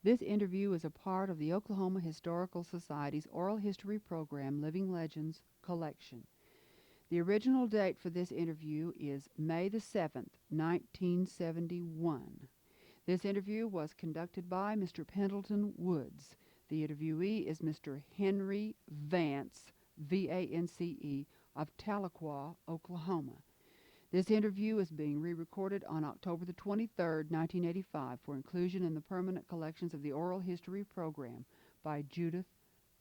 This interview is a part of the Oklahoma Historical Society's Oral History Program Living Legends collection. The original date for this interview is May the 7th, 1971. This interview was conducted by Mr. Pendleton Woods. The interviewee is Mr. Henry Vance, V-A-N-C-E, of Tahlequah, Oklahoma. This interview is being re-recorded on October the 23rd, 1985 for inclusion in the permanent collections of the Oral History Program by Judith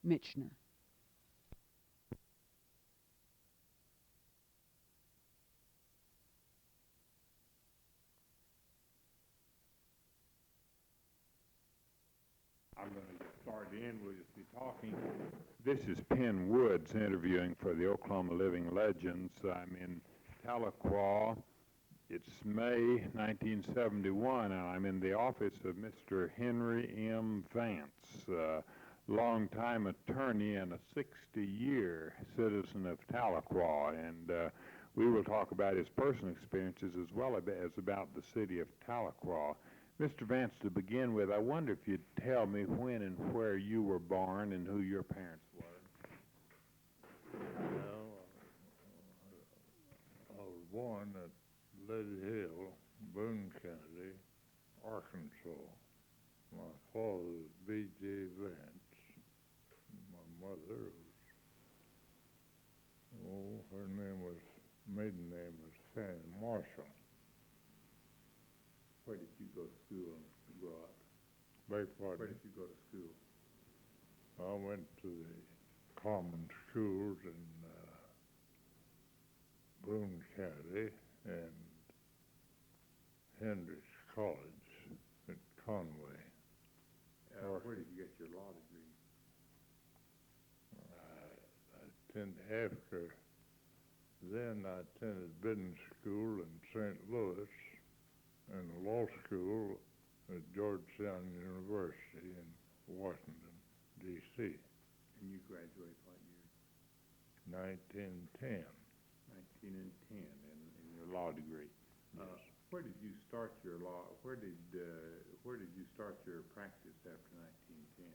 Michener. I'm going to start in with you talking. This is Penn Woods interviewing for the Oklahoma Living Legends. I'm in Tahlequah. It's May 1971, and I'm in the office of Mr. Henry M. Vance, longtime attorney and a 60-year citizen of Tahlequah. And we will talk about his personal experiences as well as about the city of Tahlequah. Mr. Vance, to begin with, I wonder if you'd tell me when and where you were born and who your parents were. Well, I was born at Lady Hill, Boone County, Arkansas. My father was B.J. Vance. My mother was, her maiden name was Fanny Marshall. Where did you go to school and grow up? Beg pardon? Where did you go to school? I went to the common schools in Boone County and Hendrix College at Conway. Where did you get your law degree? After then, I attended business school in St. Louis and law school at Georgetown University in Washington, D.C. And you graduated what year? 1910. 1910 in your law degree. Yes. Where did you start your law? Where did you start your practice after 1910?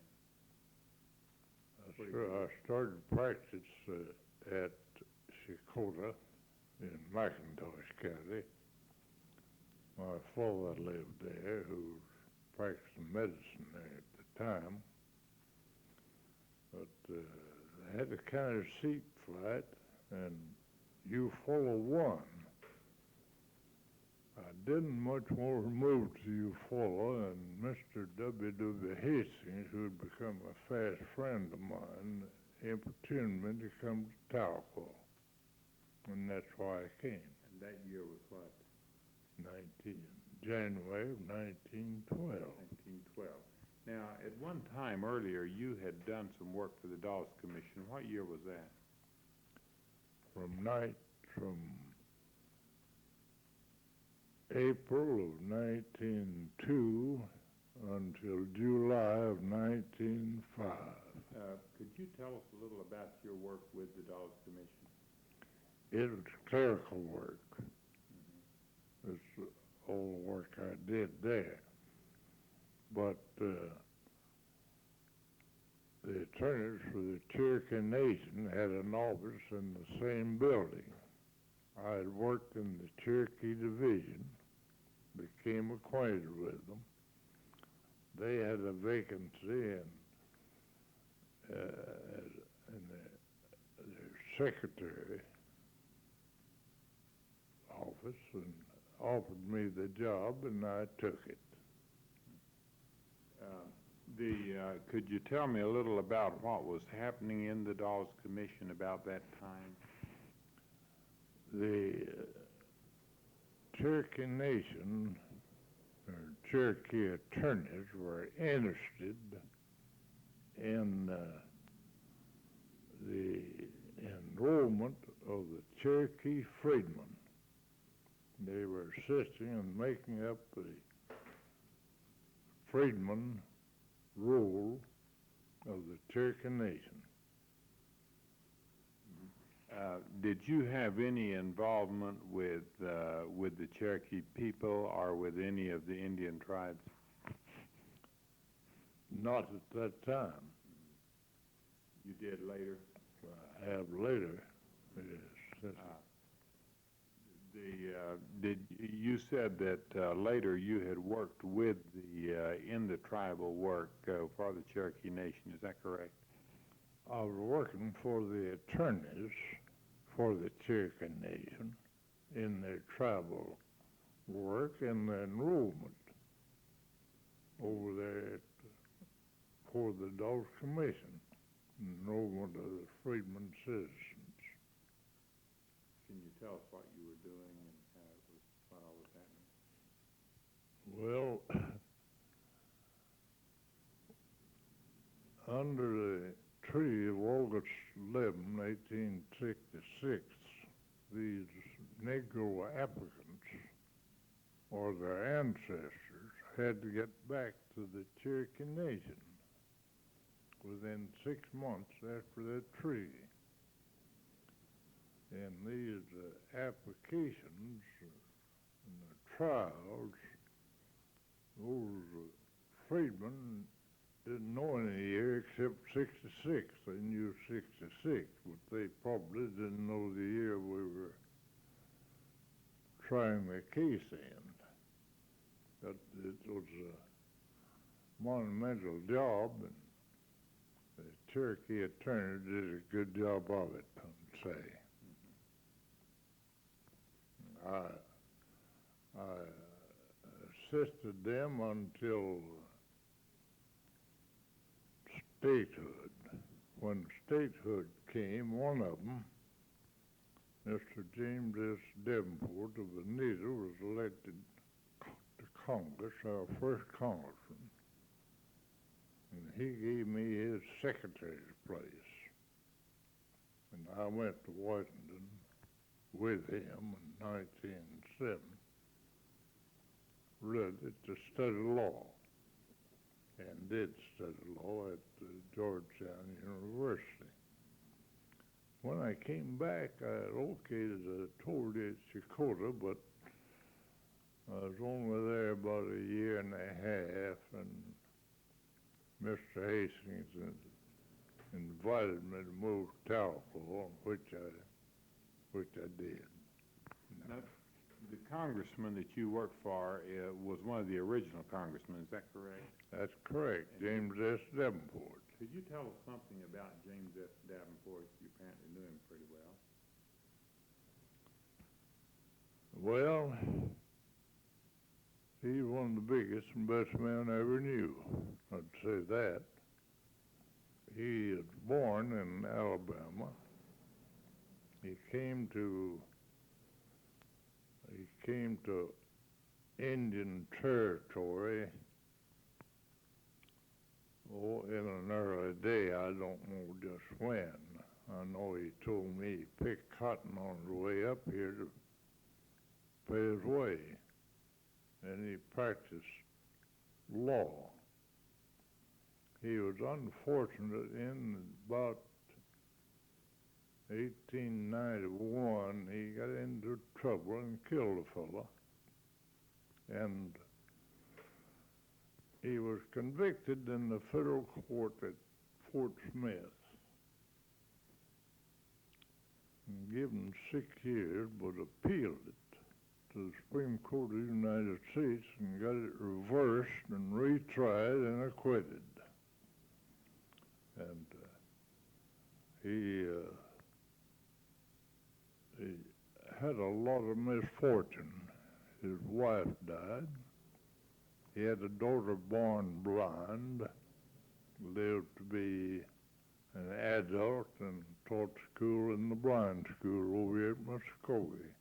I started practice at Chakota in McIntosh County. My father lived there, who was practicing medicine there at the time. But I had a kind of seat flight, and Eufaula 1. I didn't much more move to Eufaula, and Mr. W.W. Hastings, who had become a fast friend of mine, importuned me to come to Tahlequah. And that's why I came. And that year was what? January of 1912. 1912. Now, at one time earlier, you had done some work for the Dawes Commission. What year was that? From April of 1902 until July of 1905. Could you tell us a little about your work with the Dawes Commission? It was clerical work. It's all the work I did there. But the attorneys for the Cherokee Nation had an office in the same building. I had worked in the Cherokee Division, became acquainted with them. They had a vacancy in their secretary office and offered me the job, and I took it. Could you tell me a little about what was happening in the Dawes Commission about that time? The Cherokee Nation, or Cherokee attorneys, were interested in the enrollment of the Cherokee freedmen. They were assisting in making up the freedmen rule of the Cherokee Nation. Did you have any involvement with the Cherokee people or with any of the Indian tribes? Not at that time. You did later? I have later, yes. You said that later you had worked with in the tribal work for the Cherokee Nation, is that correct? I was working for the attorneys for the Cherokee Nation in their tribal work and the enrollment over there for the Dawes Commission, enrollment of the freedmen citizens. Can you tell us what you were doing and how it was, what all was happening? Well, under the Treaty of August 11, 1866, these Negro applicants or their ancestors had to get back to the Cherokee Nation within 6 months after that treaty. And these applications and the trials, those freedmen didn't know any year except 66. They knew 66, but they probably didn't know the year we were trying the case in. But it was a monumental job, and the Cherokee attorney did a good job of it, I'd say. I assisted them until statehood. When statehood came, one of them, Mr. James S. Davenport of Anita, was elected to Congress, our first congressman. And he gave me his secretary's place. And I went to Washington with him in 1907, ready to study law, and did study law at Georgetown University. When I came back, I located a toll at Chakotah, but I was only there about a year and a half, and Mr. Hastings invited me to move to Tahlequah, which I did. Now, the congressman that you worked for was one of the original congressmen, is that correct? That's correct, James S. Davenport. Could you tell us something about James S. Davenport? You apparently knew him pretty well. Well, he's one of the biggest and best men I ever knew, I'd say that. He was born in Alabama. He came to Indian Territory in an early day. I don't know just when. I know he told me he picked cotton on his way up here to pay his way, and he practiced law. He was unfortunate in about 1891, he got into trouble and killed a fellow. And he was convicted in the federal court at Fort Smith and given 6 years, but appealed it to the Supreme Court of the United States and got it reversed and retried and acquitted. And he had a lot of misfortune. His wife died. He had a daughter born blind, lived to be an adult and taught school in the blind school over here at Muskogee.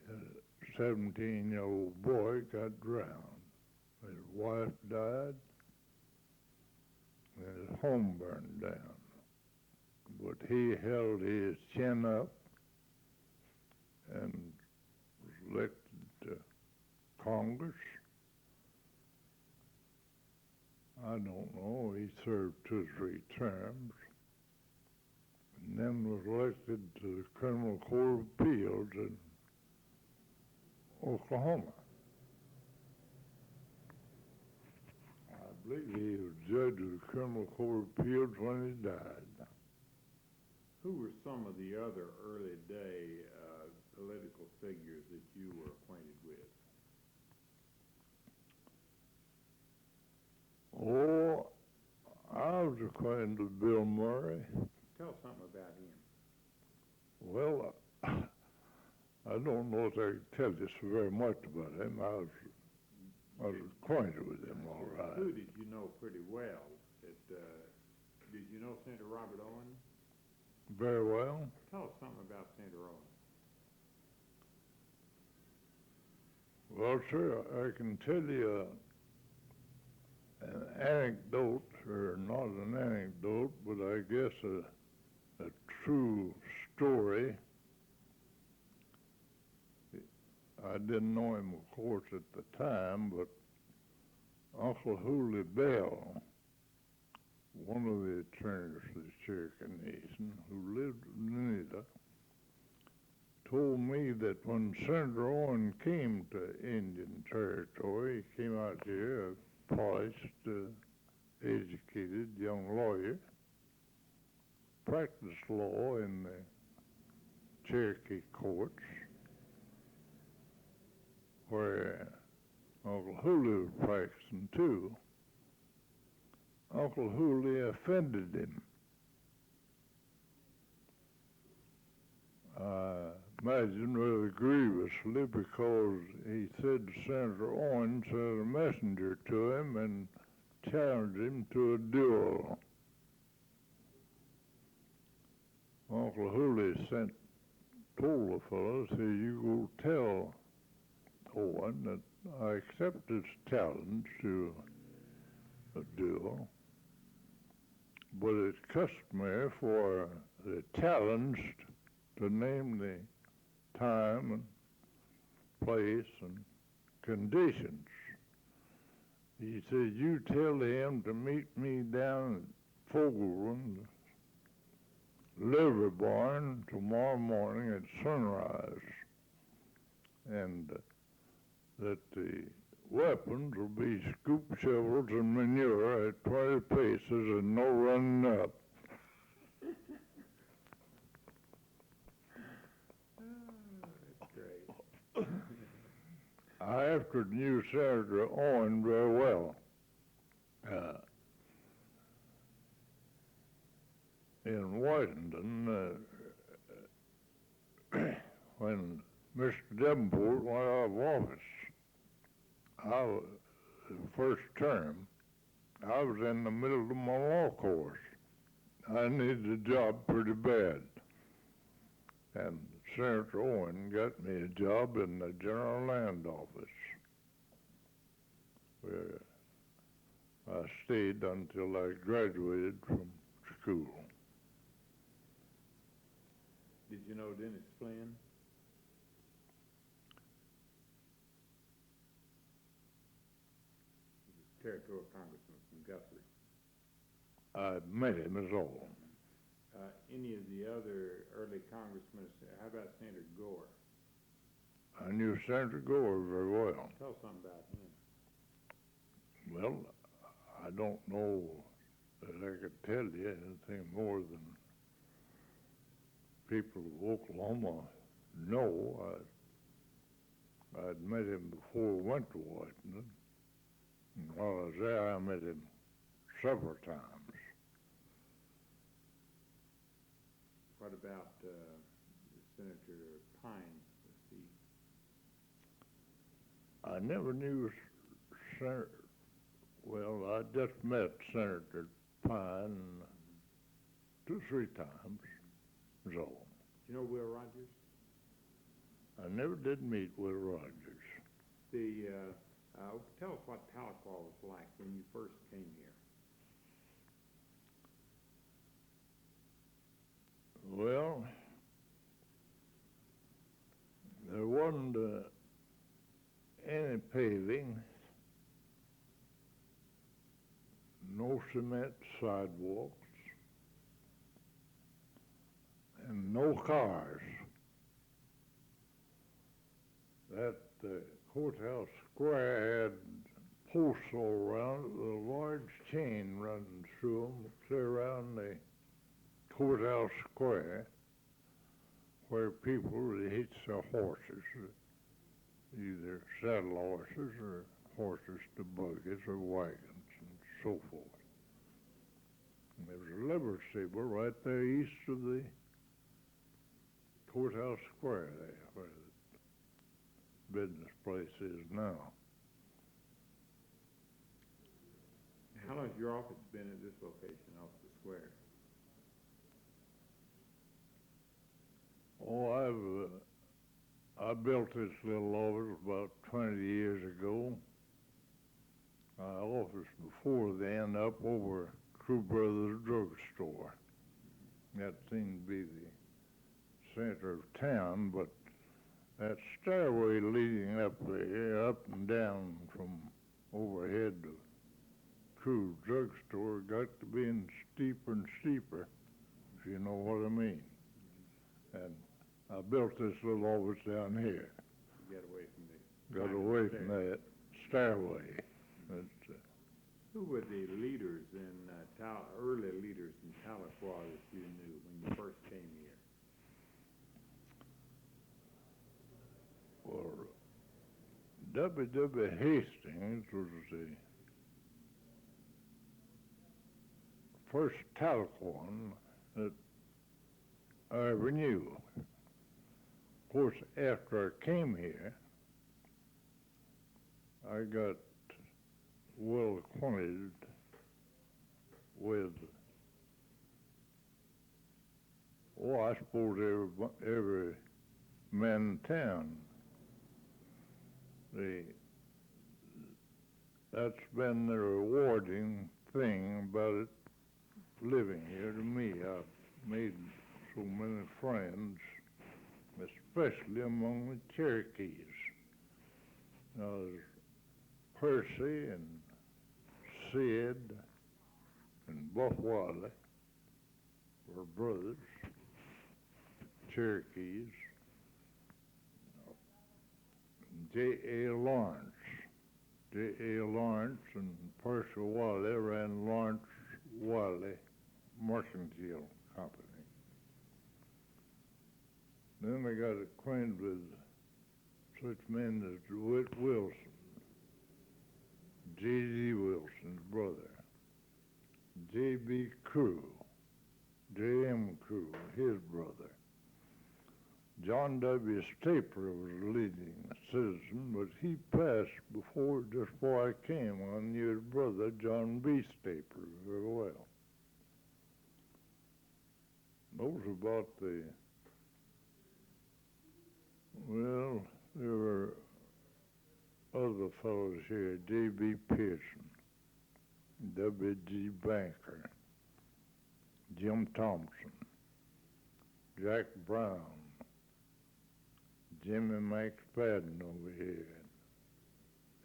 A 17-year-old boy got drowned. His wife died, and his home burned down. But he held his chin up and was elected to Congress. I don't know, he served 2 or 3 terms, and then was elected to the Criminal Court of Appeals in Oklahoma. I believe he was judge of the criminal court of appeals when he died. Who were some of the other early day political figures that you were acquainted with? Oh, I was acquainted with Bill Murray. Tell us something about him. Well, I don't know if I can tell you so very much about him. I was acquainted with him, all right. Who did you know pretty well? Did you know Senator Robert Owen? Very well. Tell us something about Senator Owen. Well, sir, I can tell you an anecdote, or not an anecdote, but I guess a true story. I didn't know him, of course, at the time, but Uncle Hooley Bell, one of the attorneys for the Cherokee Nation, who lived in Nita, told me that when Senator Owen came to Indian Territory, he came out here, a polished, educated young lawyer, practiced law in the Cherokee courts, where Uncle Hooley was practicing too. Uncle Hooley offended him. I imagine rather grievously, because he said Senator Owen sent a messenger to him and challenged him to a duel. Uncle Hooley told the fellow, said, "You go tell Owen that I accept his challenge to a duel, but it's customary for the challenged to name the time and place and conditions." He said, "You tell him to meet me down at Fogelman's livery barn tomorrow morning at sunrise, and that the weapons will be scoop shovels and manure at 20 paces and no running up." That's great. I after knew Senator Owen very well. In Washington, when Mr. Davenport went out of office, the first term, I was in the middle of my law course. I needed a job pretty bad. And Senator Owen got me a job in the General Land Office, where I stayed until I graduated from school. Did you know Dennis Flynn? Cherokee Congressman from Guthrie. I met him as all. Any of the other early congressmen, how about Senator Gore? I knew Senator Gore very well. Tell us something about him. Well, I don't know that I could tell you anything more than people of Oklahoma know. I'd met him before we went to Washington. And while I was there, I met him several times. What about Senator Pine? I never knew Senator, well, I just met Senator Pine 2 or 3 times, so. You know Will Rogers? I never did meet Will Rogers. Tell us what Tahlequah was like when you first came here. Well, there wasn't any paving, no cement sidewalks, and no cars. That courthouse square had posts all around it with a large chain running through them, clear around the courthouse square, where people would hitch their horses, either saddle horses or horses to buggies or wagons and so forth. And there was a livery stable right there east of the courthouse square there, where the business place is now. How long has your office been at this location off the square? Oh, I built this little office about 20 years ago. My office before then up over Crew Brothers Drugstore. That seemed to be the center of town, but that stairway leading up there, up and down from overhead to Crew Drugstore, got to being steeper and steeper, if you know what I mean. And I built this little office down here. Get away from the... Got away from that stairway. Who were the leaders in, early leaders in Tahlequah that you knew when you first came here? Well, W.W. Hastings was the first Tahlequah that I ever knew. Of course, after I came here, I got well acquainted with, I suppose every man in town. That's been the rewarding thing about it, living here to me. I've made so many friends, especially among the Cherokees. Now, there's Percy and Sid and Buff Wiley were brothers, Cherokees. J.A. Lawrence. J.A. Lawrence and Percy Wiley ran Lawrence Wiley Mercantile Company. Then I got acquainted with such men as DeWitt Wilson, J.D. Wilson's brother, J.B. Crew, J.M. Crew, his brother. John W. Stapler was a leading citizen, but he passed just before I came. I knew his brother, John B. Stapler, very well. Those about well, there were other fellows here, J.B. Pearson, W.G. Banker, Jim Thompson, Jack Brown, Jimmy McSpadden over here.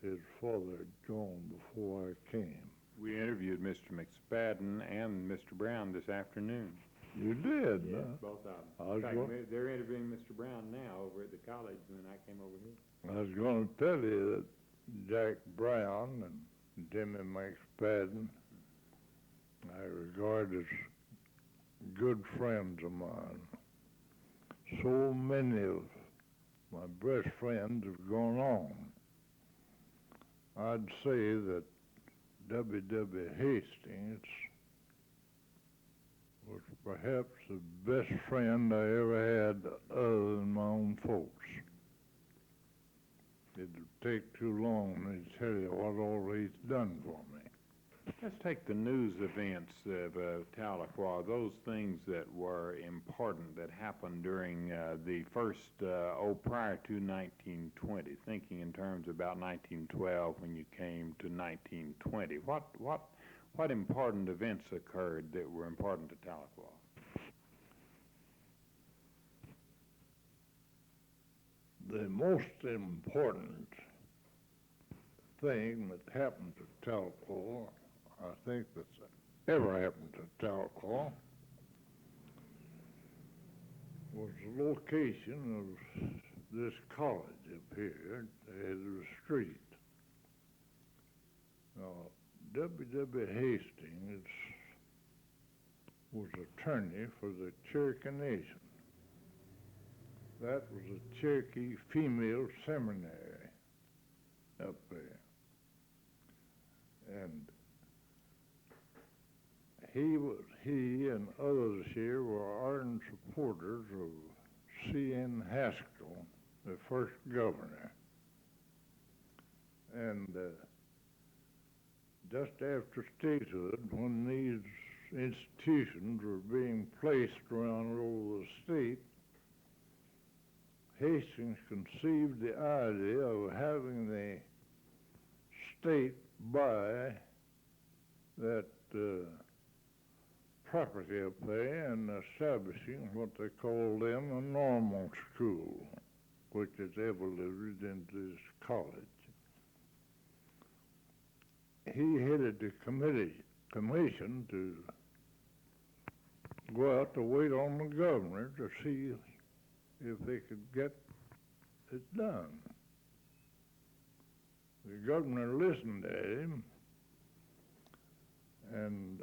His father had gone before I came. We interviewed Mr. McSpadden and Mr. Brown this afternoon. You did? Yes, huh? both of them. In fact, they're interviewing Mr. Brown now over at the college when I came over here. I was going to tell you that Jack Brown and Jimmy McSpadden I regard as good friends of mine. So many of my best friends have gone on. I'd say that W.W. Hastings was perhaps the best friend I ever had other than my own folks. It would take too long to tell you what all he's done for me. Let's take the news events of Tahlequah, those things that were important that happened during the first, prior to 1920, thinking in terms about 1912 when you came to 1920. What important events occurred that were important to Tahlequah? The most important thing that happened to Tahlequah, I think that's ever happened to Tahlequah, was the location of this college up here at the head of the street. Now, W. Hastings was attorney for the Cherokee Nation. That was a Cherokee female seminary up there. And he and others here were ardent supporters of C.N. Haskell, the first governor. And just after statehood, when these institutions were being placed around all the state, Hastings conceived the idea of having the state buy that property up there and establishing what they call them a normal school, which has evolved into this college. He headed the commission to go out to wait on the governor to see if they could get it done. The governor listened at him and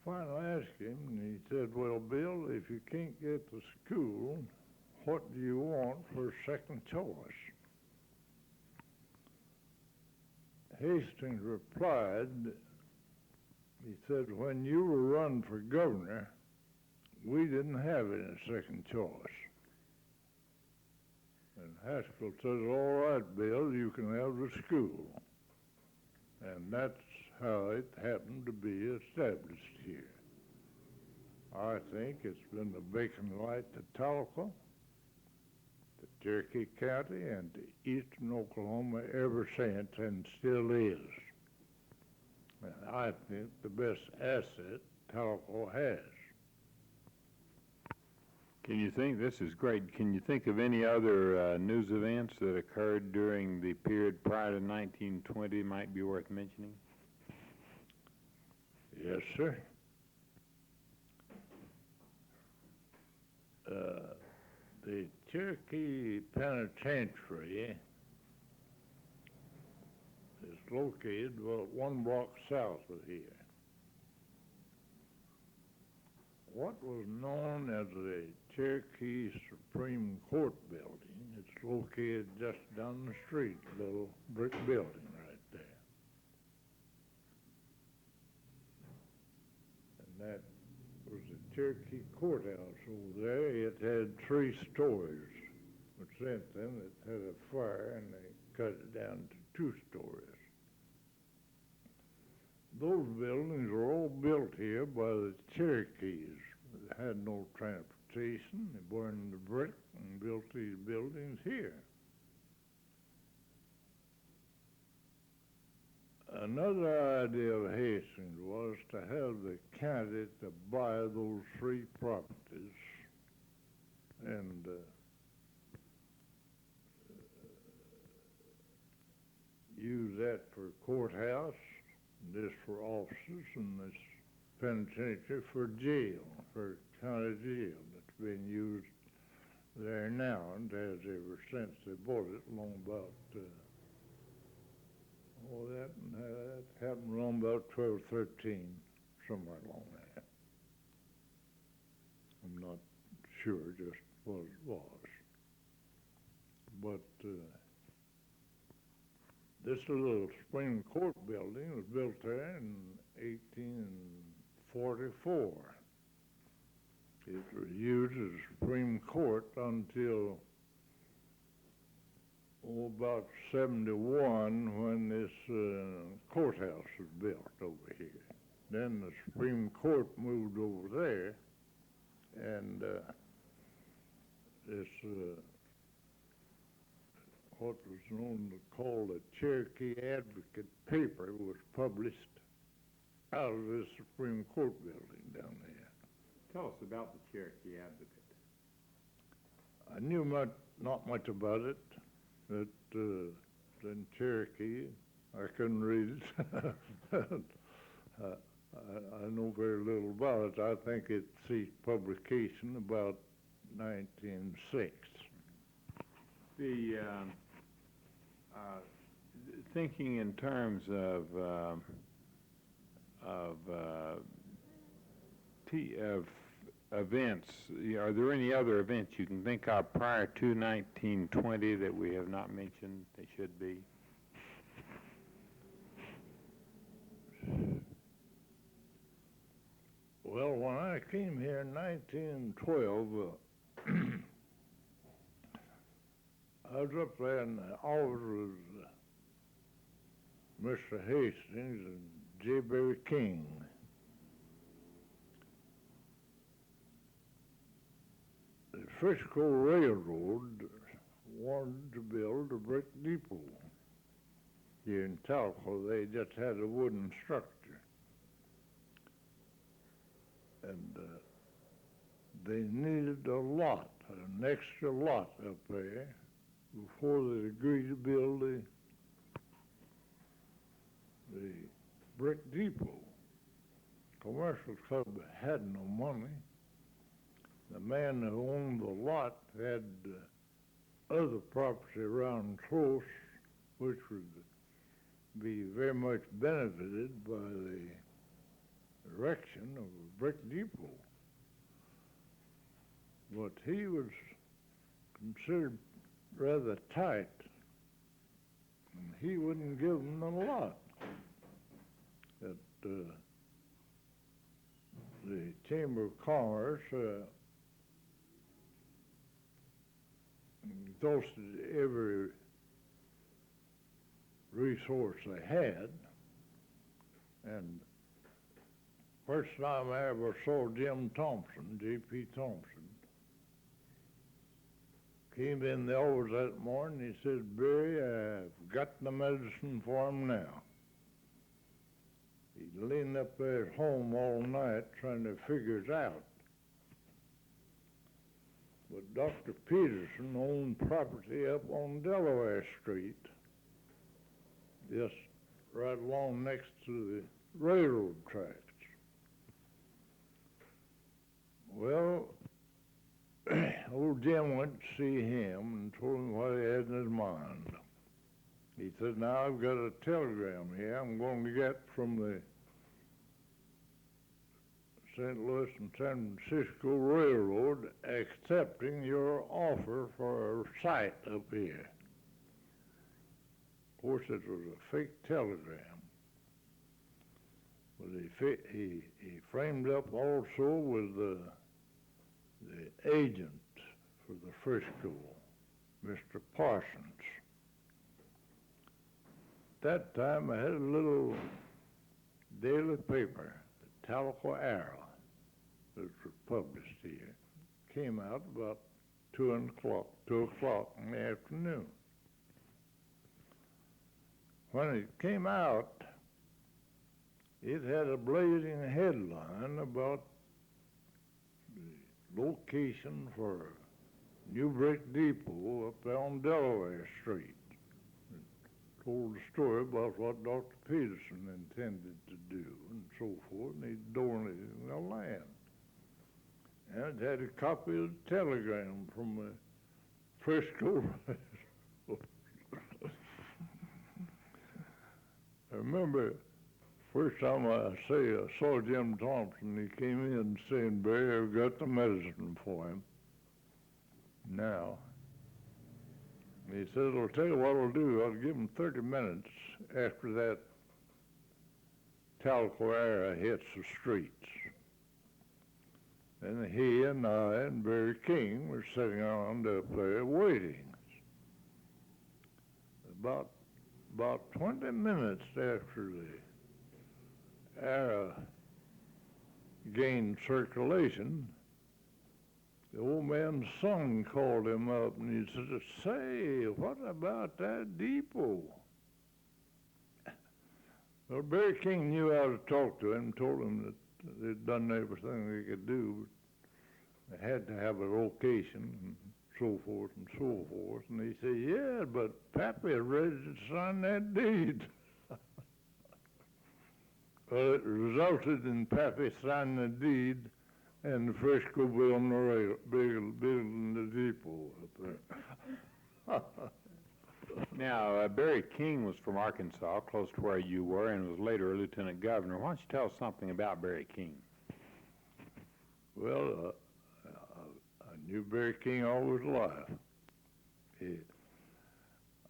finally asked him, and he said, well, Bill, if you can't get the school, what do you want for second choice? Hastings replied, he said, when you were run for governor, we didn't have any second choice. And Haskell says, all right, Bill, you can have the school. And that's how it happened to be established here. I think it's been the beacon light to Tahlequah, to Cherokee County, and to eastern Oklahoma ever since, and still is. And I think the best asset Tahlequah has. Can you think, this is great, can you think of any other news events that occurred during the period prior to 1920 might be worth mentioning? Yes, sir. The Cherokee Penitentiary is located about 1 block south of here. What was known as the Cherokee Supreme Court building, it's located just down the street, a little brick building right there. And that was the Cherokee Courthouse over there. It had 3 stories, but since then it had a fire and they cut it down to 2 stories. Those buildings were all built here by the Cherokees. They had no transportation. They burned the brick and built these buildings here. Another idea of Hastings was to have the county to buy those 3 properties and use that for courthouse, and this for offices, and this penitentiary for jail, for county jail that's been used there now and has ever since they bought it along about that happened around about 1213, somewhere along there. I'm not sure just what it was. But this little Supreme Court building was built there in 1844. It was used as Supreme Court until about 71 when this courthouse was built over here. Then the Supreme Court moved over there, and this what was known to call the Cherokee Advocate paper was published out of this Supreme Court building down there. Tell us about the Cherokee Advocate. I knew not much about it. That in Cherokee, I couldn't read it. I know very little about it. I think it ceased publication about 1906. thinking in terms of events, are there any other events you can think of prior to 1920 that we have not mentioned they should be? Well, when I came here in 1912, I was up there in the office with Mr. Hastings and J. Berry King. The Frisco Railroad wanted to build a brick depot here in Tahlequah. They just had a wooden structure. And they needed a lot, an extra lot up there before they agreed to build the brick depot. Commercial Club had no money. The man who owned the lot had other property around close, which would be very much benefited by the erection of a brick depot. But he was considered rather tight, and he wouldn't give them a lot. That the Chamber of Commerce exhausted every resource they had, and first time I ever saw Jim Thompson, J.P. Thompson, came in the office that morning. He said, "Barry, I've got the medicine for him now." He leaned up there at home all night trying to figure it out. But Dr. Peterson owned property up on Delaware Street, just right along next to the railroad tracks. Well, old Jim went to see him and told him what he had in his mind. He said, "Now I've got a telegram here I'm going to get from the St. Louis and San Francisco Railroad accepting your offer for a site up here." Of course, it was a fake telegram. But he framed up also with the agent for the Frisco, Mr. Parsons. At that time, I had a little daily paper, the Tahlequah Arrow, that was published here. Came out about 2 o'clock in the afternoon. When it came out, it had a blazing headline about the location for a new brick depot up there on Delaware Street. It told the story about what Dr. Peterson intended to do and so forth, and he's donating the land. And it had a copy of the telegram from the Frisco. I remember first time I saw Jim Thompson, he came in saying, "Barry, I've got the medicine for him now." And he said, "I'll tell you what I'll do. I'll give him 30 minutes after that Tahlequah era hits the streets." And he and I and Barry King were sitting around up there waiting. About 20 minutes after the era gained circulation, the old man's son called him up and he said, "Say, what about that depot?" Well, Barry King knew how to talk to him, told him that they'd done everything they could do. They had to have a location and so forth and so forth. And he said, "Yeah, but Pappy is ready to sign that deed." Well, it resulted in Pappy signing the deed and the Frisco building the depot up there. Now, Barry King was from Arkansas, close to where you were, and was later a lieutenant governor. Why don't you tell us something about Barry King? Well, I knew Barry King all his life.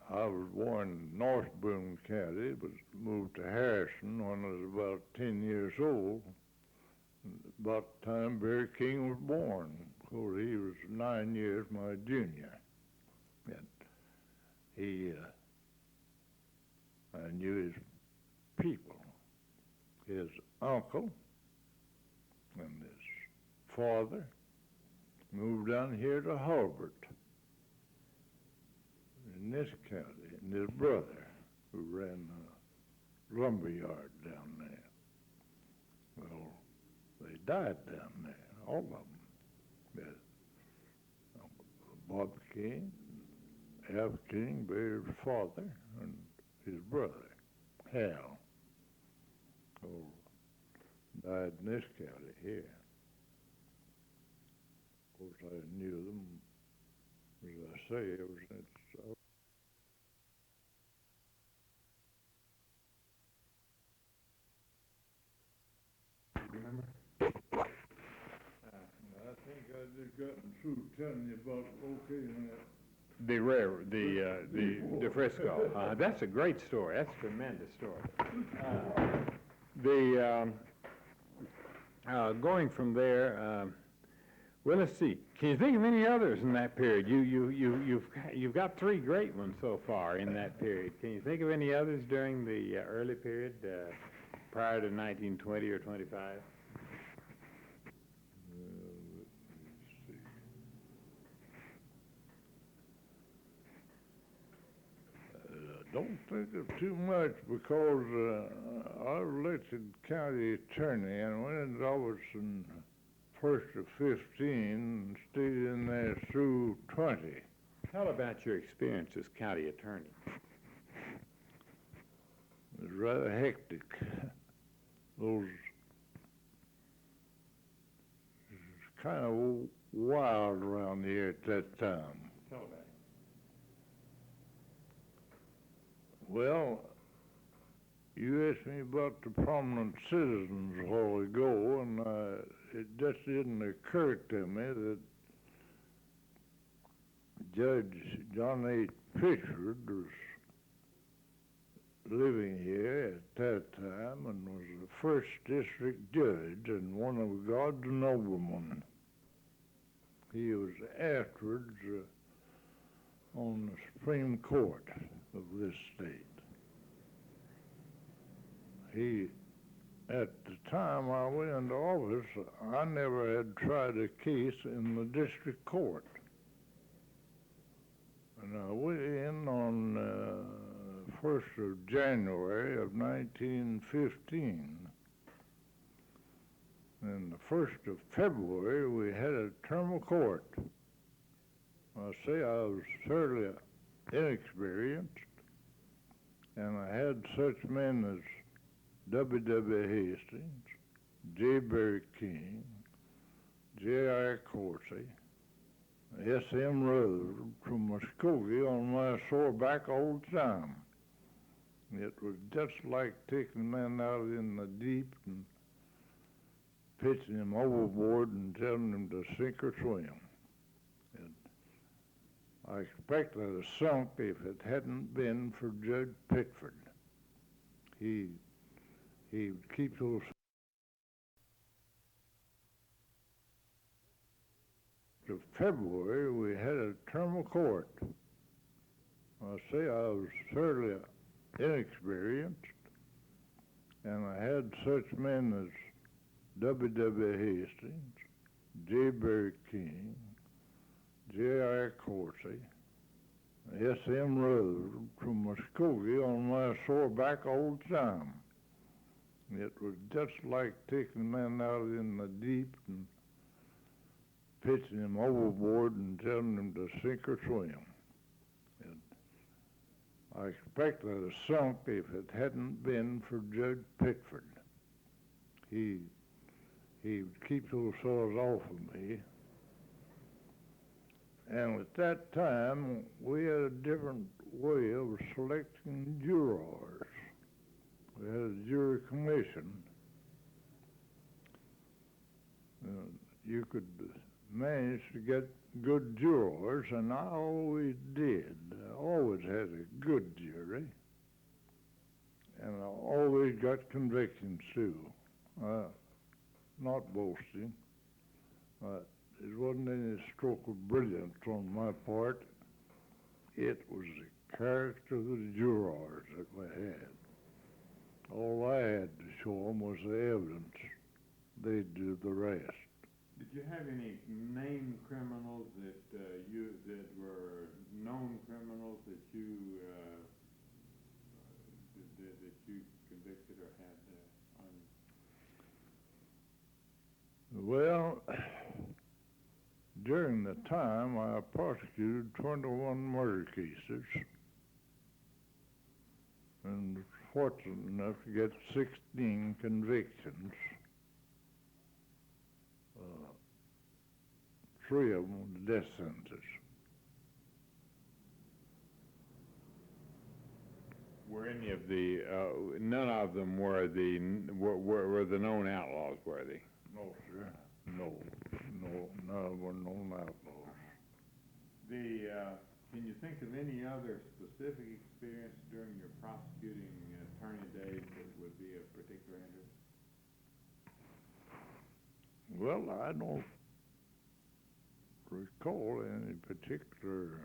I was born in North Boone County, but moved to Harrison when I was about 10 years old. About the time Barry King was born, of course, he was 9 years my junior. And I knew his people, his uncle and his father moved down here to Hulbert in this county, and his brother, who ran a lumber yard down there. Well, they died down there, all of them. Bob King, Al King, Barry's father, and his brother, Hal, all died in this county here. Of course, I knew them, as I say, ever since Remember? I think I just gotten through telling you about locating that. The Frisco. That's a great story. That's a tremendous story. Going from there, well, let's see. Can you think of any others in that period? You've got three great ones so far in that period. Can you think of any others during the early period, prior to 1920 or 25? Don't think of too much because I was elected county attorney and went into office in first of 15 and stayed in there through 20. Tell about your experience as county attorney. It was rather hectic. Those it was kind of wild around here at that time. Tell about it. Well, you asked me about the prominent citizens a while ago, and it just didn't occur to me that Judge John H. Pitchford was living here at that time and was the first district judge and one of God's noblemen. He was afterwards on the Supreme Court of this state. At the time I went into office, I never had tried a case in the district court. And I went in on 1st of January of 1915. And the 1st of February, we had a term of court. I say I was thoroughly inexperienced, and I had such men as W. Hastings, J. Barry King, J.I. Coursey, S.M. Rutherford from Muskogee on my sore back all the time. It was just like taking men out in the deep and pitching them overboard and telling them to sink or swim. I expect I'd have sunk if it hadn't been for Judge Pitchford. He would keep those. In February, we had a term of court. I say I was thoroughly inexperienced, and I had such men as W. Hastings, J. Barry King, J.I. Coursey, S.M. Rutherford from Muskogee on my sore back all the time. It was just like taking men out in the deep and pitching them overboard and telling them to sink or swim. I expect I'd have sunk if it hadn't been for Judge Pitchford. He would keep those fellows off of me. And at that time, we had a different way of selecting jurors. We had a jury commission. You could manage to get good jurors, and I always did. I always had a good jury, and I always got convictions too. Not boasting. It wasn't any stroke of brilliance on my part. It was the character of the jurors that we had. All I had to show them was the evidence. They'd do the rest. Did you have any named criminals that were known criminals that you convicted or had on? Well, during the time, I prosecuted 21 murder cases and was fortunate enough to get 16 convictions. 3 of them were death sentences. Were any of the none of them were the known outlaws, were they? No, sir. No, none of them were known outlaws. Can you think of any other specific experience during your prosecuting attorney days that would be of particular interest? Well, I don't recall any particular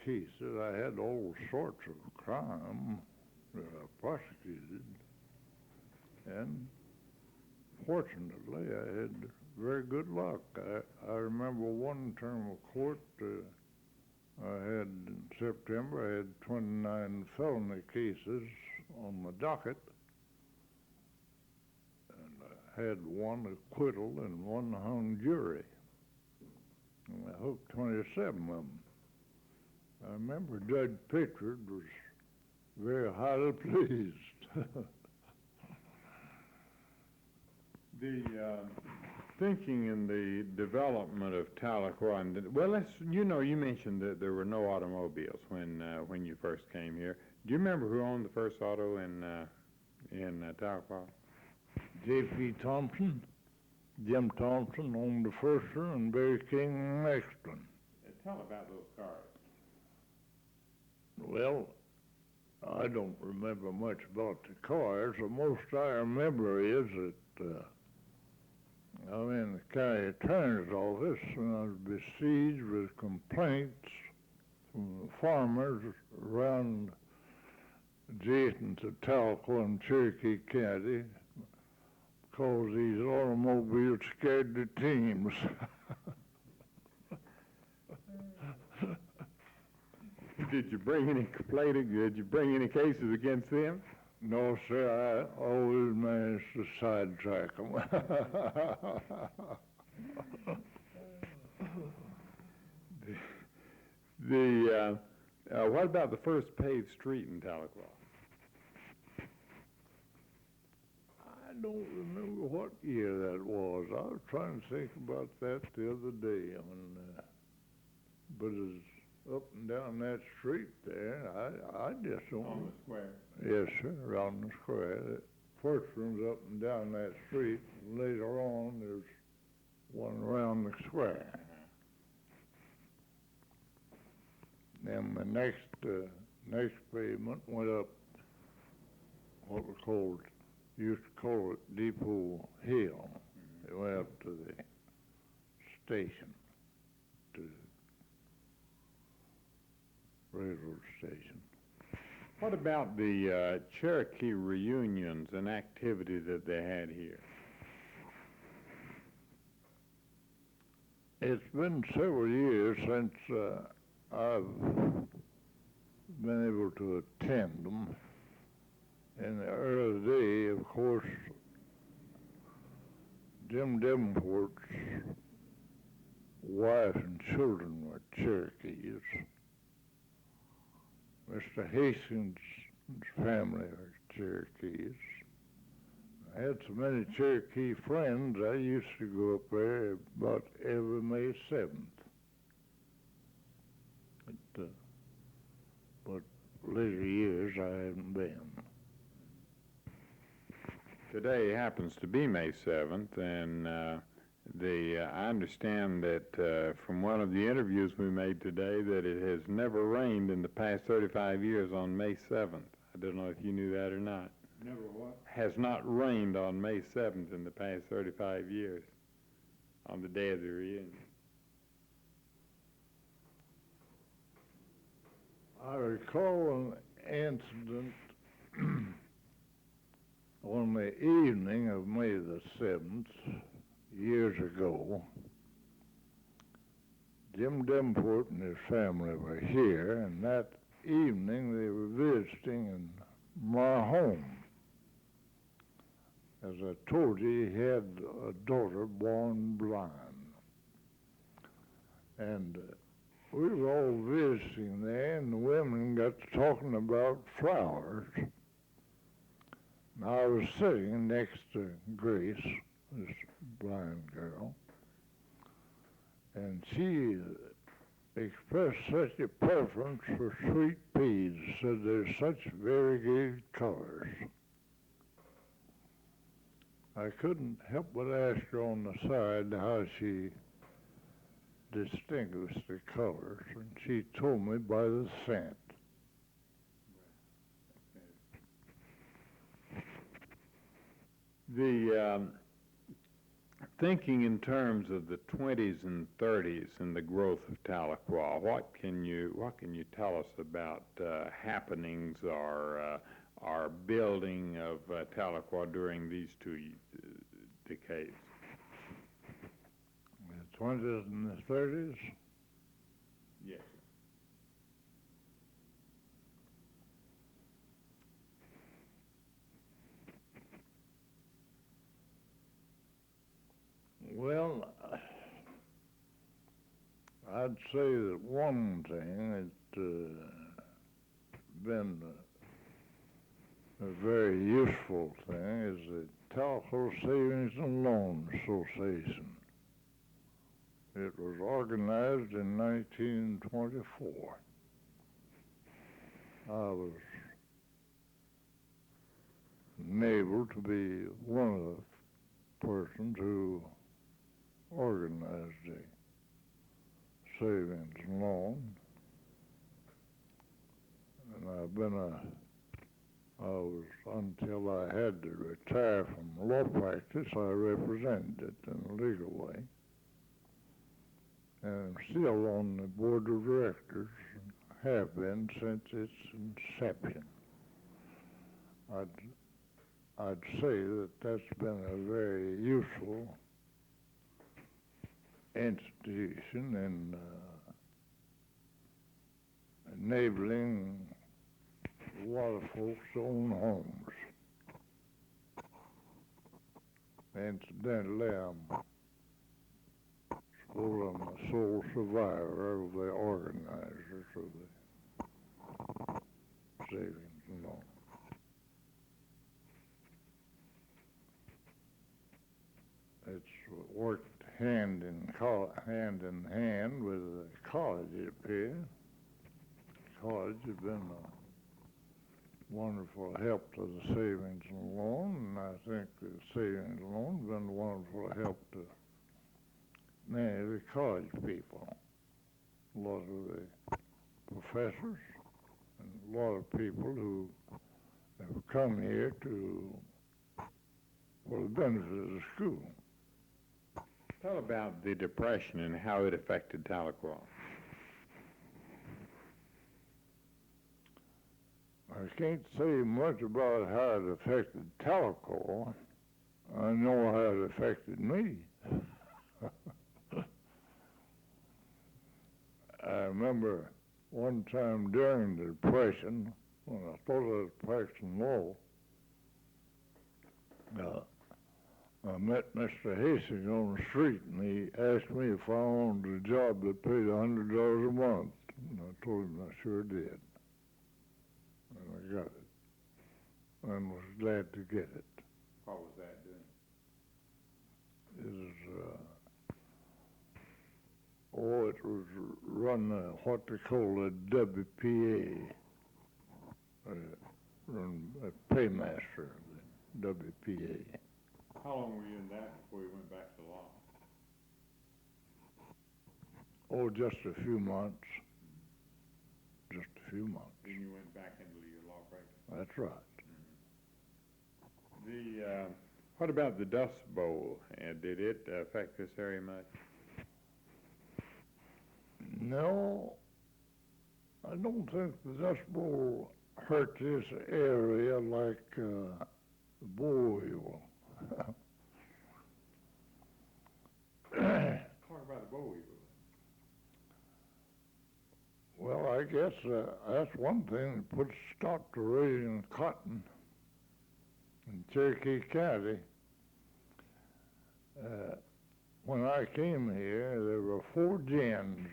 cases. I had all sorts of crime that I prosecuted, and fortunately I had very good luck. I remember one term of court I had in September. I had 29 felony cases on my docket, and I had 1 acquittal and 1 hung jury. And I hooked 27 of them. I remember Judge Pitchford was very highly pleased. Thinking in the development of Tahlequah, and you mentioned that there were no automobiles when you first came here. Do you remember who owned the first auto in Tahlequah? J.P. Thompson. Jim Thompson owned the first one, and Barry King the next one. Tell about those cars. Well, I don't remember much about the cars. The most I remember is that I'm in the county attorney's office, and I was besieged with complaints from the farmers around adjacent to Tahlequah and Cherokee County because these automobiles scared the teams. Did you bring any complaint? Did you bring any cases against them? No, sir. I always managed to sidetrack them. What about the first paved street in Tahlequah? I don't remember what year that was. I was trying to think about that the other day. But it's up and down that street there. I just don't. On the square. Yes, sir, around the square. The first one's up and down that street. And later on, there's one around the square. Then the next pavement went up what we used to call it Depot Hill. It went up to the station, to the railroad station. What about the Cherokee reunions and activity that they had here? It's been several years since I've been able to attend them. In the early day, of course, Jim Davenport's wife and children were Cherokees. Mr. Hastings' family are Cherokees. I had so many Cherokee friends, I used to go up there about every May 7th. But later years, I haven't been. Today happens to be May 7th, and I understand that from one of the interviews we made today that it has never rained in the past 35 years on May 7th. I don't know if you knew that or not. Never what? Has not rained on May 7th in the past 35 years on the day of the reunion. I recall an incident on the evening of May the 7th, years ago. Jim Davenport and his family were here, and that evening they were visiting in my home. As I told you, he had a daughter born blind. And we were all visiting there, and the women got to talking about flowers. And I was sitting next to Grace, this blind girl, and she expressed such a preference for sweet peas, said they're such variegated colors. I couldn't help but ask her on the side how she distinguished the colors, and she told me by the scent. The thinking in terms of the 20s and 30s and the growth of Tahlequah, what can you tell us about happenings or building of Tahlequah during these two decades? The 20s and the 30s? Yes. Well, I'd say that one thing that's been a very useful thing is the Tahlequah Savings and Loan Association. It was organized in 1924. I was enabled to be one of the persons who organized the savings and loan. And until I had to retire from law practice, I represented it in a legal way. And I'm still on the board of directors, and have been since its inception. I'd say that that's been a very useful institution in enabling a lot of folks to own homes. Incidentally, I'm the sole survivor of the organizers of the savings and loan. It's worked hand in hand with the college up here. College has been a wonderful help to the savings and loan, and I think the savings and loan has been a wonderful help to many of the college people, a lot of the professors, and a lot of people who have come here for the benefit of the school. Tell about the Depression and how it affected Tahlequah. I can't say much about how it affected Tahlequah. I know how it affected me. I remember one time during the Depression, when I thought I was practicing law, I met Mr. Hastings on the street, and he asked me if I wanted a job that paid $100 a month. And I told him I sure did. And I got it, and was glad to get it. What was that doing? It was run what they call a WPA, run a paymaster of the WPA. How long were you in that before you went back to law? Oh, just a few months. Just a few months. Then you went back into your law practice? That's right. What about the Dust Bowl? Did it affect this area much? No, I don't think the Dust Bowl hurt this area like the boll weevil. Talk about the boll weevil. Well, I guess that's one thing that puts a stop to raising cotton in Cherokee County. When I came here, there were 4 gins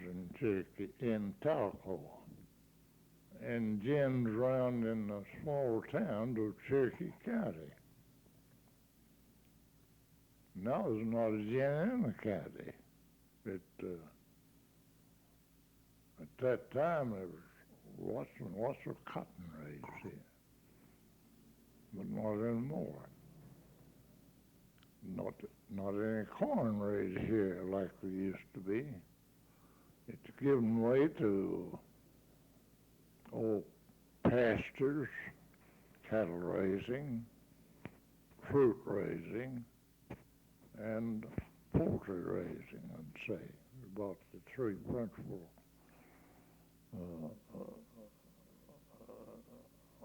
in Tahlequah, and gins around in the small towns of Cherokee County. Now there's not a gin in the county. At that time, there was lots and lots of cotton raised here, but not anymore. Not any corn raised here like there used to be. It's given way to pastures, cattle raising, fruit raising, and poultry raising, I'd say. About the 3 principal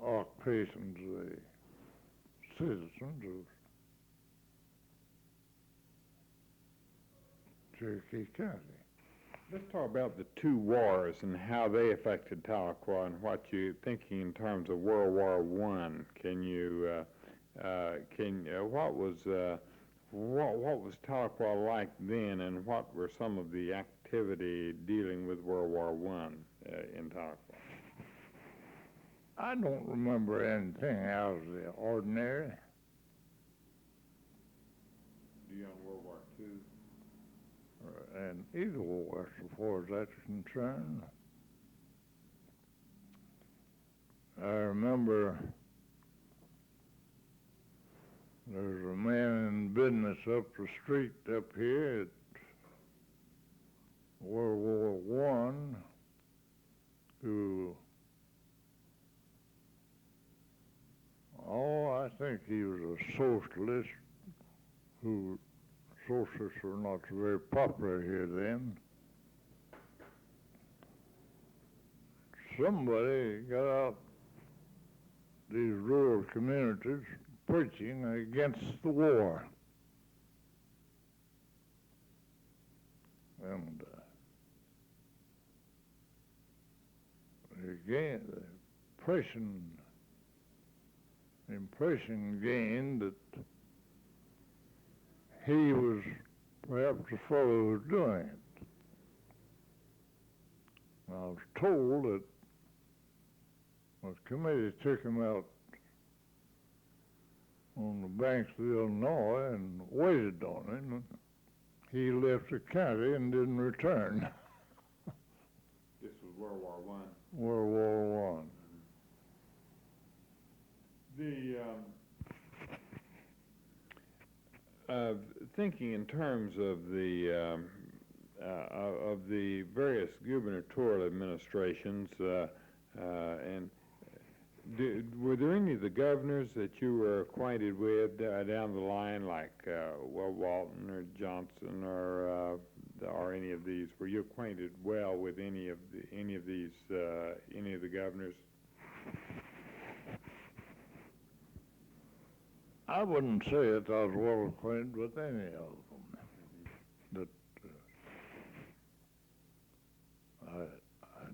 occupations of the citizens of Cherokee County. Let's talk about the 2 wars and how they affected Tahlequah and what you're thinking in terms of World War I. What was Tahlequah like then, and what were some of the activity dealing with World War I in Tahlequah? I don't remember anything out of the ordinary. Do you on World War II? And either war, as far as that's concerned. I remember there's a man in business up the street up here at World War I who, I think he was a socialist who socialists were not very popular here then. Somebody got out these rural communities preaching against the war. And again, the impression gained that he was perhaps the fellow who was doing it. I was told that the committee took him out on the banks of the Illinois and waited on him. He left the county and didn't return. This was World War I. World War I. Thinking in terms of the various gubernatorial administrations, and were there any of the governors that you were acquainted with down the line, like Walton or Johnson or any of these? Were you acquainted well with any of the governors? I wouldn't say that I was well acquainted with any of them. That I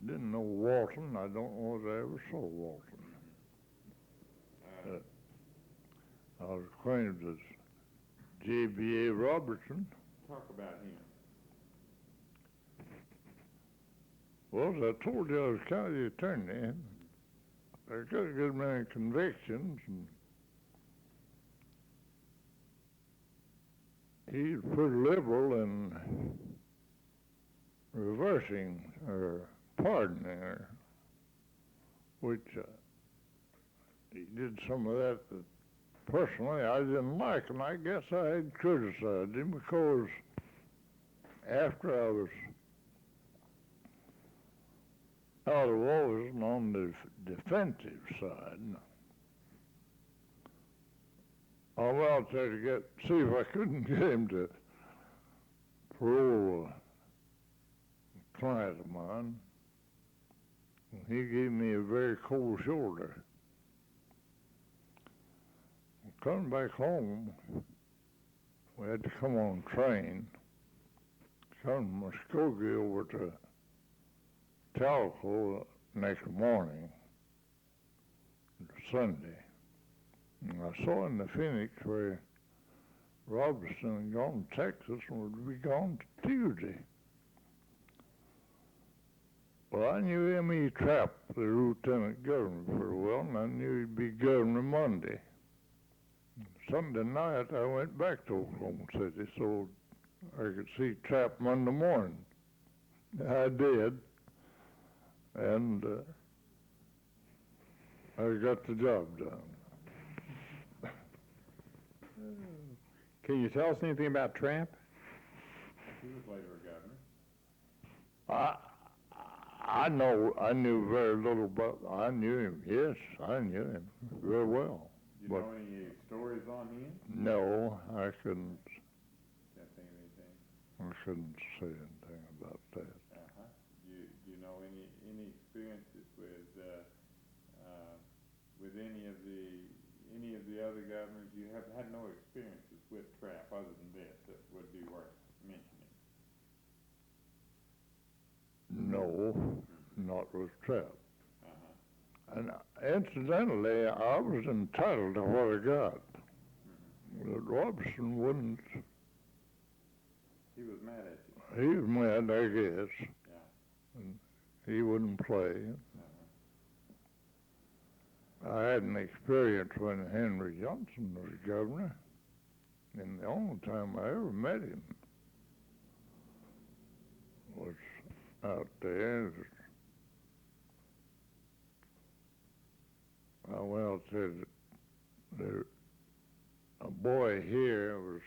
didn't know Walton. I don't know that I ever saw Walton. I was acquainted with J.B.A. Robertson. Talk about him. Well, as I told you, I was county attorney. I got a good many convictions, and he's pretty liberal in reversing or pardoning her, which he did some of that personally I didn't like, and I guess I had criticized him because after I was out of office and on the defensive side, I went out there to see if I couldn't get him to parole a client of mine. He gave me a very cold shoulder. Coming back home, we had to come on train, come from Muskogee over to Tahlequah next morning, Sunday. And I saw in the Phoenix where Robertson had gone to Texas and would be gone to Tuesday. Well, I knew M.E. Trapp, the lieutenant governor, pretty well, and I knew he'd be governor Monday. Sunday night, I went back to Oklahoma City so I could see Trapp Monday morning. I did, and I got the job done. Can you tell us anything about Trapp? He was later a governor. I knew very little about, I knew him, yes, I knew him very well. Do you know any stories on him? No, I couldn't. Can't think of anything. I couldn't say anything about that. Uh-huh. Do you know any experiences with any of the other governors? You have had no experiences with Trapp other than this that would be worth mentioning? No, not with Trapp. Uh-huh. And incidentally, I was entitled to what I got. But Robertson wouldn't. He was mad at you. He was mad, I guess. Yeah. And he wouldn't play. Uh-huh. I had an experience when Henry Johnson was governor, and the only time I ever met him was out there. I went out there. A boy here was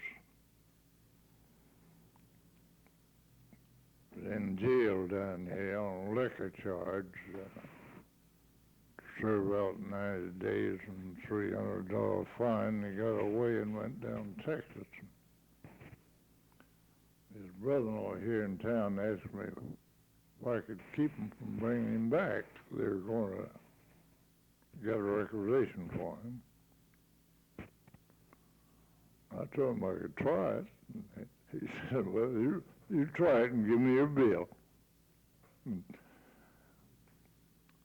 in jail down here on a liquor charge. Served out 90 days and $300 fine. He got away and went down to Texas. His brother-in-law here in town asked me if I could keep him from bringing him back. They were going to get a requisition for him. I told him I could try it. And he said, well, you try it and give me your bill. And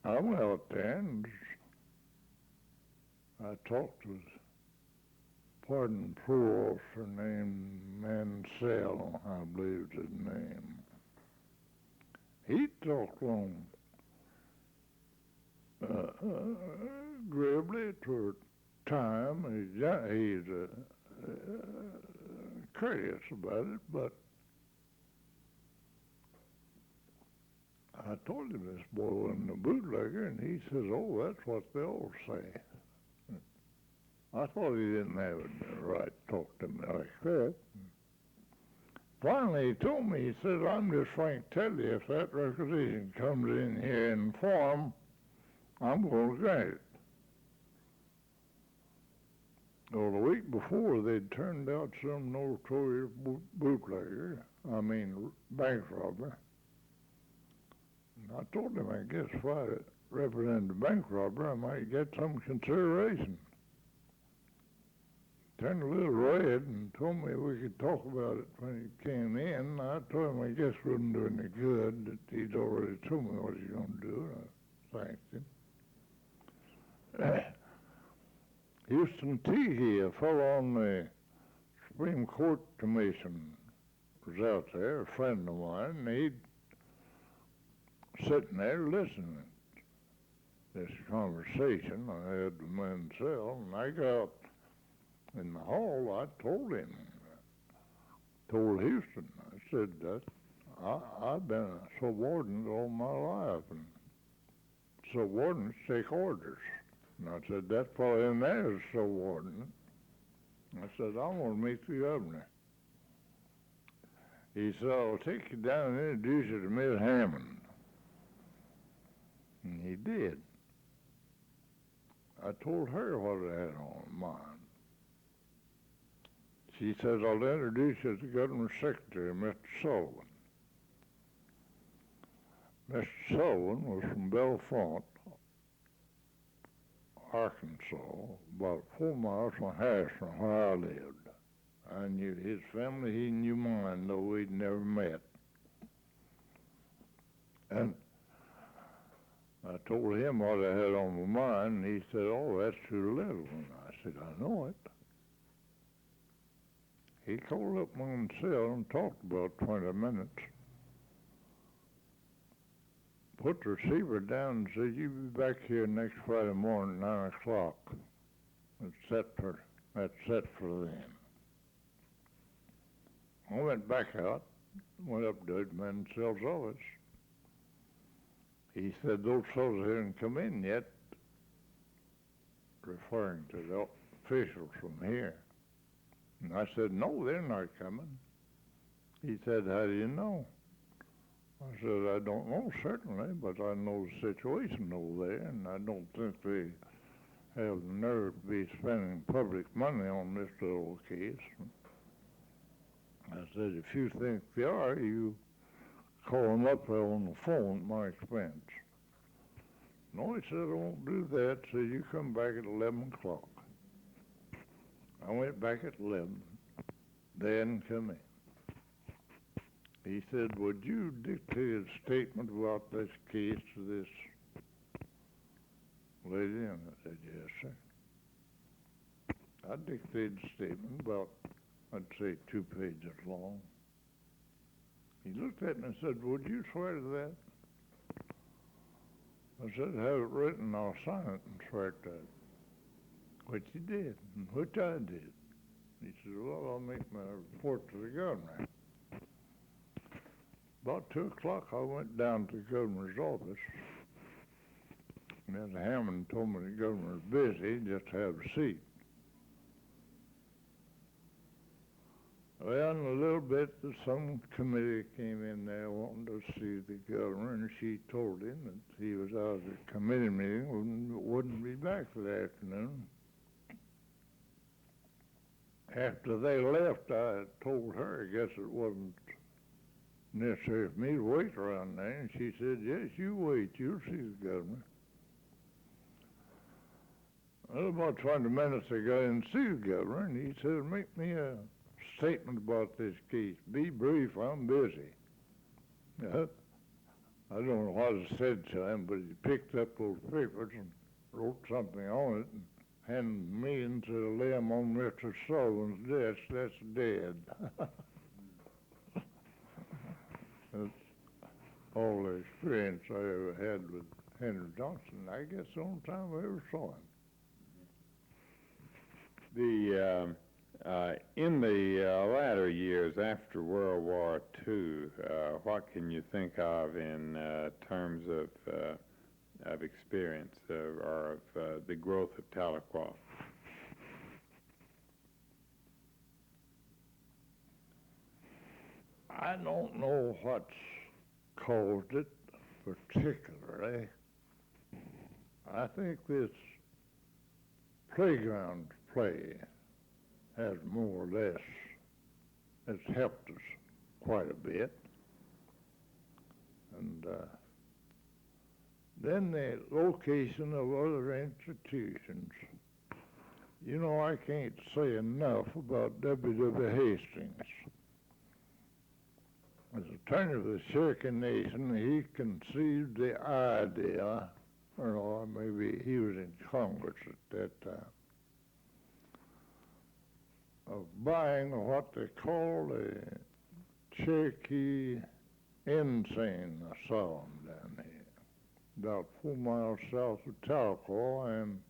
I went out there and I talked with pardon parole officer named Mansell, I believe is his name. He talked long, agreeably to time. He's courteous about it, but I told him this boy wasn't a bootlegger, and he says, oh, that's what they all say. I thought he didn't have the right to talk to me like that. Finally, he told me, he says, I'm just frank to tell you, if that requisition comes in here in form, I'm going to grant it. Well, the week before, they'd turned out some notorious bootlegger, bank robber. And I told him, I guess if I represented a bank robber, I might get some consideration. Turned a little red and told me we could talk about it when he came in. I told him I guess it wouldn't do any good, that he'd already told me what he's going to do. I thanked him. Houston Teehee, a fellow on the Supreme Court Commission, was out there, a friend of mine, and he'd sitting there listening to this conversation I had with Mansell, and I got out in the hall. I told him told Houston, I said that I've been a subordinate all my life, and subordinates take orders. And I said, that fellow in there is a subordinate. I said, I want to meet the governor. He said, I'll take you down and introduce you to Miss Hammond. And he did. I told her what I had on mine. She says, I'll introduce you to the governor's secretary, Mr. Sullivan. Mr. Sullivan was from Bellefonte, Arkansas, about 4 miles from Harrison, where I lived. I knew his family, he knew mine, though we'd never met. And I told him what I had on my mind, and he said, oh, that's too little. And I said, I know it. He called up my own cell and talked about 20 minutes. Put the receiver down and said, you be back here next Friday morning, 9 o'clock. That's set for then. I went back out, went up to the man's cell's office. He said, those fellows haven't come in yet, referring to the officials from here. And I said, no, they're not coming. He said, how do you know? I said, I don't know, certainly, but I know the situation over there, and I don't think they have the nerve to be spending public money on this little case. I said, if you think they are, you call them up there on the phone at my expense. No, he said, I won't do that, so you come back at 11 o'clock. I went back at 11. They hadn't come in. He said, would you dictate a statement about this case to this lady? And I said, yes, sir. I dictated a statement about, I'd say, 2 pages long. He looked at me and said, would you swear to that? I said, have it written, I'll sign it and swear to it. Which he did, and which I did. He said, well, I'll make my report to the governor. About 2 o'clock, I went down to the governor's office. Ms. Hammond told me the governor was busy, just have a seat. Well, in a little bit, some committee came in there wanting to see the governor, and she told him that he was out of the committee meeting, wouldn't be back for the afternoon. After they left, I told her, I guess it wasn't necessary for me to wait around there, and she said, yes, you wait, you'll see the governor. Well, about 20 minutes I got in to see the governor, and he said, make me a statement about this case. Be brief, I'm busy. I don't know what I said to him, but he picked up those papers and wrote something on it and handed me into the limb on Mr. Sullivan's desk. That's dead. That's all the experience I ever had with Henry Johnson. I guess the only time I ever saw him. In the latter years after World War II, what can you think of in terms of experience or of the growth of Tahlequah? I don't know what's caused it particularly. I think this playground play has more or less, it's helped us quite a bit. And then the location of other institutions. You know, I can't say enough about W.W. Hastings. As attorney of the Cherokee Nation, he conceived the idea, or maybe he was in Congress at that time, of buying what they call a Cherokee insane asylum down here, about 4 miles south of Tahlequah, and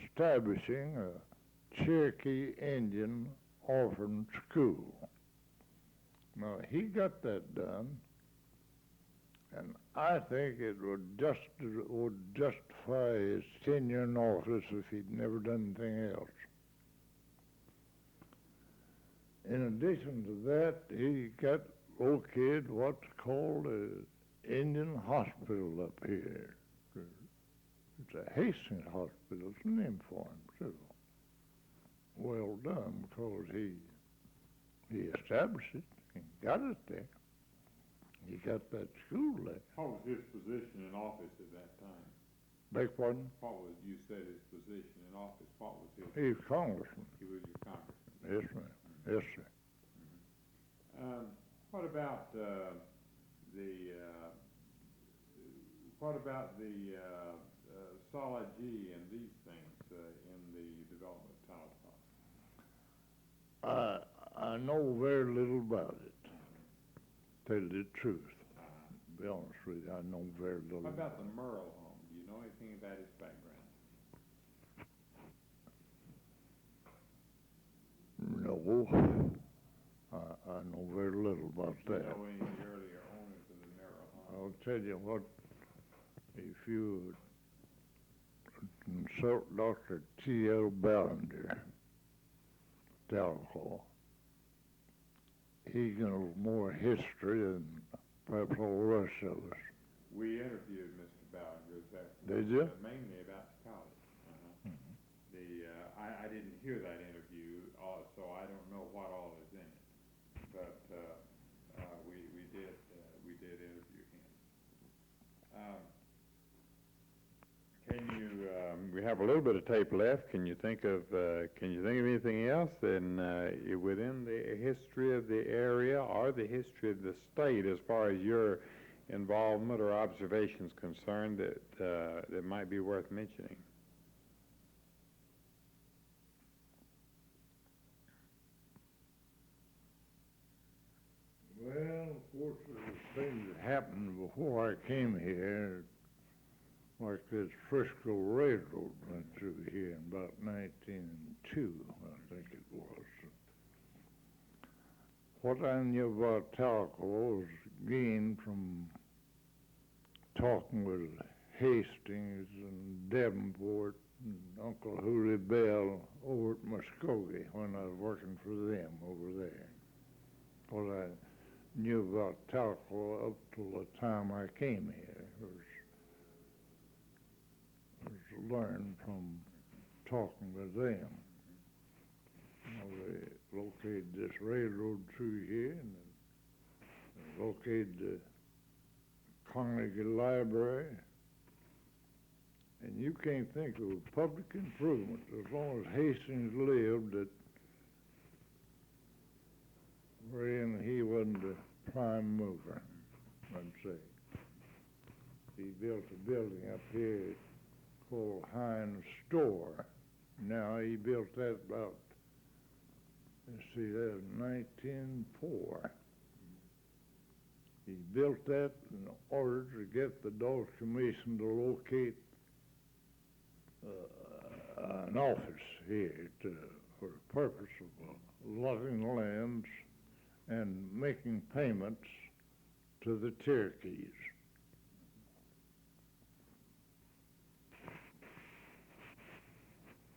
establishing a Cherokee Indian orphan school. Now, he got that done, and I think it would justify his tenure in office if he'd never done anything else. In addition to that, he got located what's called an Indian hospital up here. It's a Hastings hospital. It's named for him, too. Well done, because he established it and got it there. He got that school there. What was his position in office at that time? Beg pardon? What was, you said his position in office, what was his? He's congressman. He was your congressman. Yes, ma'am. Yes, sir. What about the solid G and these things in the development of Tahlequah? I know very little about it. Tell you the truth. To be honest with you, I know very little. What about the Merle home? Do you know anything about his background? No. I know very little about Do you that. know any of the earlier owners of the Merle home? I'll tell you what, if you consult Dr. T.L. Ballinger, Tahlequah, he knows more history than perhaps all the rest of us. We interviewed Mr. Ballinger there. Did you? Mainly about the college. I didn't hear that interview, so I don't know what all is in it. But we did interview him. We have a little bit of tape left. Can you think of anything else within the history of the area or the history of the state, as far as your involvement or observations concerned, that might be worth mentioning? Well, of course, there were things that happened before I came here, like this Frisco Railroad went through here in about 1902, I think it was. What I knew about Tahlequah was gained from talking with Hastings and Davenport and Uncle Hootie Bell over at Muskogee when I was working for them over there. What I knew about Tahlequah up till the time I came here was learned from talking with them. You know, they located this railroad through here, and they located the Carnegie Library. And you can't think of public improvement as long as Hastings lived that wherein he wasn't the prime mover, I'd say. He built a building up here called Hines Store. Now he built that about, let's see, that was 1904. He built that in order to get the Dawes Commission to locate an office here for the purpose of logging lands and making payments to the Cherokees.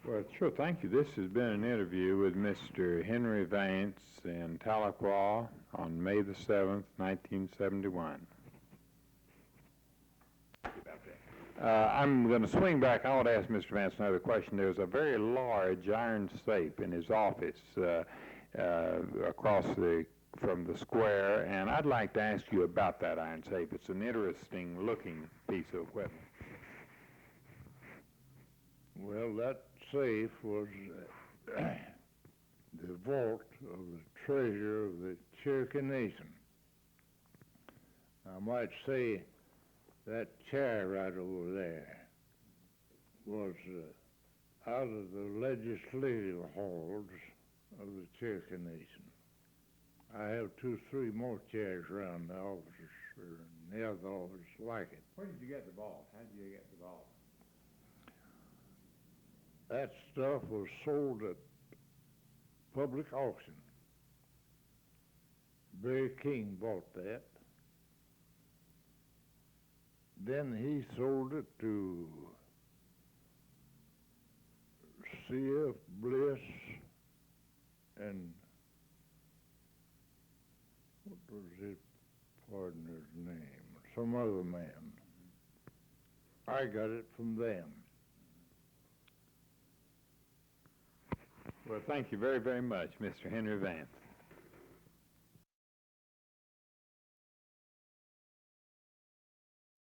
Well, sure, thank you. This has been an interview with Mr. Henry Vance in Tahlequah on May the 7th, 1971. I'm going to swing back. I want to ask Mr. Vance another question. There's a very large iron safe in his office across from the square, and I'd like to ask you about that iron safe. It's an interesting looking piece of equipment. Well, that safe was the vault of the treasure of the Cherokee Nation. I might say that chair right over there was out of the legislative halls of the Cherokee Nation. I have 2 or 3 more chairs around the office, or in the other office like it. Where did you get the vault? How did you get the vault? That stuff was sold at public auction. Barry King bought that. Then he sold it to C.F. Bliss and what was his partner's name? Some other man. I got it from them. Well, thank you very, very much, Mr. Henry Vance.